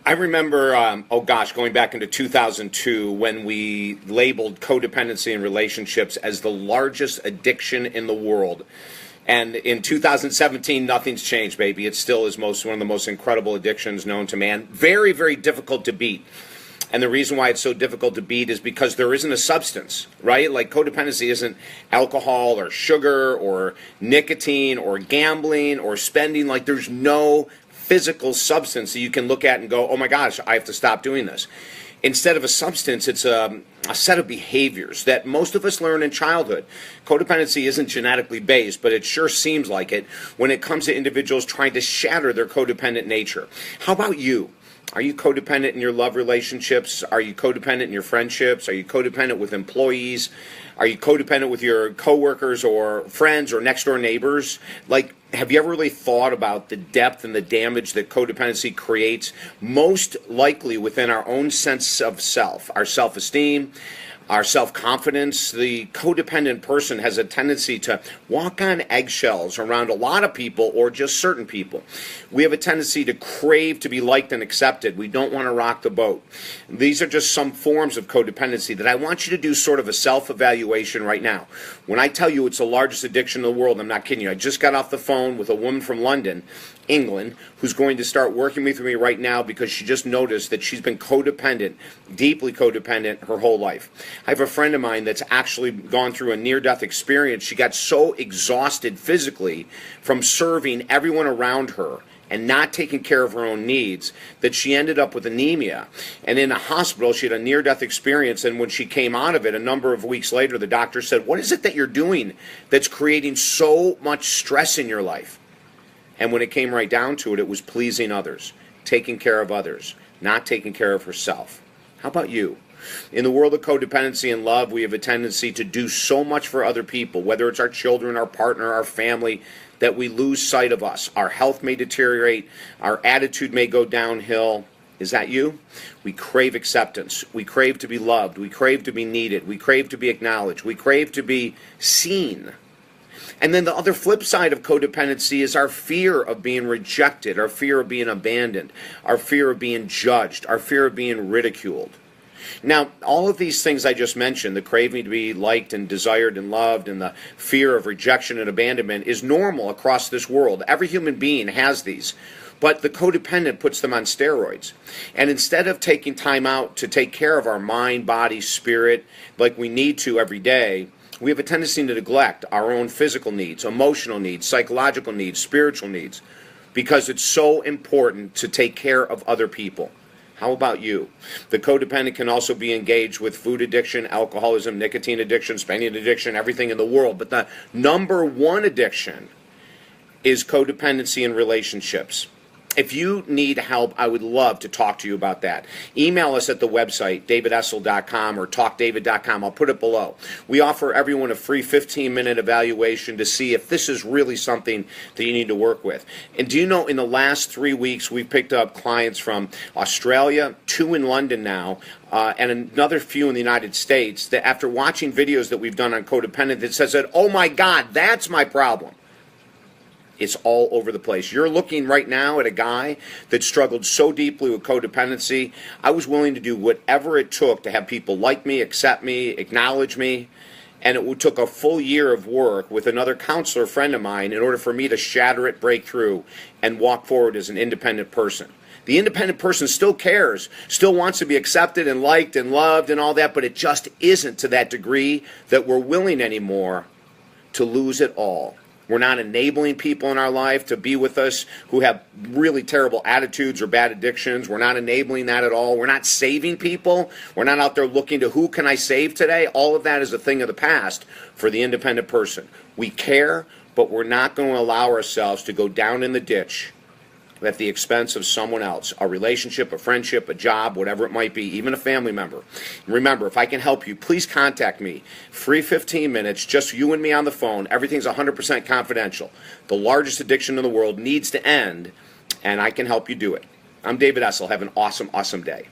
I remember, oh gosh, going back into 2002 when we labeled codependency in relationships as the largest addiction in the world. And in 2017, nothing's changed, baby. It still is one of the most incredible addictions known to man. Very, very difficult to beat. And the reason why it's so difficult to beat is because there isn't a substance, right? Like codependency isn't alcohol or sugar or nicotine or gambling or spending. Like there's no physical substance that you can look at and go, oh my gosh, I have to stop doing this. Instead of a substance, it's a set of behaviors that most of us learn in childhood. Codependency isn't genetically based, but it sure seems like it when it comes to individuals trying to shatter their codependent nature. How about you? Are you codependent in your love relationships? Are you codependent in your friendships? Are you codependent with employees? Are you codependent with your coworkers or friends or next door neighbors? Like, have you ever really thought about the depth and the damage that codependency creates? Most likely within our own sense of self, our self-esteem, our self-confidence. The codependent person has a tendency to walk on eggshells around a lot of people or just certain people. We have a tendency to crave to be liked and accepted. We don't want to rock the boat. These are just some forms of codependency that I want you to do sort of a self-evaluation right now. When I tell you it's the largest addiction in the world, I'm not kidding you. I just got off the phone with a woman from London, England, who's going to start working with me right now because she just noticed that she's been codependent, deeply codependent her whole life. I have a friend of mine that's actually gone through a near-death experience. She got so exhausted physically from serving everyone around her and not taking care of her own needs that she ended up with anemia. And in a hospital, she had a near-death experience, and when she came out of it a number of weeks later, the doctor said, what is it that you're doing that's creating so much stress in your life? And when it came right down to it, it was pleasing others, taking care of others, not taking care of herself. How about you? In the world of codependency and love, we have a tendency to do so much for other people, whether it's our children, our partner, our family, that we lose sight of us. Our health may deteriorate, our attitude may go downhill. Is that you? We crave acceptance. We crave to be loved. We crave to be needed. We crave to be acknowledged. We crave to be seen. And then the other flip side of codependency is our fear of being rejected, our fear of being abandoned, our fear of being judged, our fear of being ridiculed. Now, all of these things I just mentioned, the craving to be liked and desired and loved and the fear of rejection and abandonment, is normal across this world. Every human being has these. But the codependent puts them on steroids. And instead of taking time out to take care of our mind, body, spirit, like we need to every day, we have a tendency to neglect our own physical needs, emotional needs, psychological needs, spiritual needs, because it's so important to take care of other people. How about you? The codependent can also be engaged with food addiction, alcoholism, nicotine addiction, spending addiction, everything in the world. But the number one addiction is codependency in relationships. If you need help, I would love to talk to you about that. Email us at the website, davidessel.com or talkdavid.com. I'll put it below. We offer everyone a free 15-minute evaluation to see if this is really something that you need to work with. And do you know, in the last 3 weeks, we've picked up clients from Australia, 2 in London now, and another few in the United States, that after watching videos that we've done on codependent, that says that, oh my God, that's my problem. It's all over the place. You're looking right now at a guy that struggled so deeply with codependency. I was willing to do whatever it took to have people like me, accept me, acknowledge me. And it took a full year of work with another counselor friend of mine in order for me to shatter it, break through, and walk forward as an independent person. The independent person still cares, still wants to be accepted and liked and loved and all that, but it just isn't to that degree that we're willing anymore to lose it all. We're not enabling people in our life to be with us who have really terrible attitudes or bad addictions. We're not enabling that at all. We're not saving people. We're not out there looking to who can I save today. All of that is a thing of the past for the independent person. We care, but we're not going to allow ourselves to go down in the ditch at the expense of someone else, a relationship, a friendship, a job, whatever it might be, even a family member. Remember, if I can help you, please contact me. Free 15 minutes, just you and me on the phone. Everything's 100% confidential. The largest addiction in the world needs to end, and I can help you do it. I'm David Essel. Have an awesome, awesome day.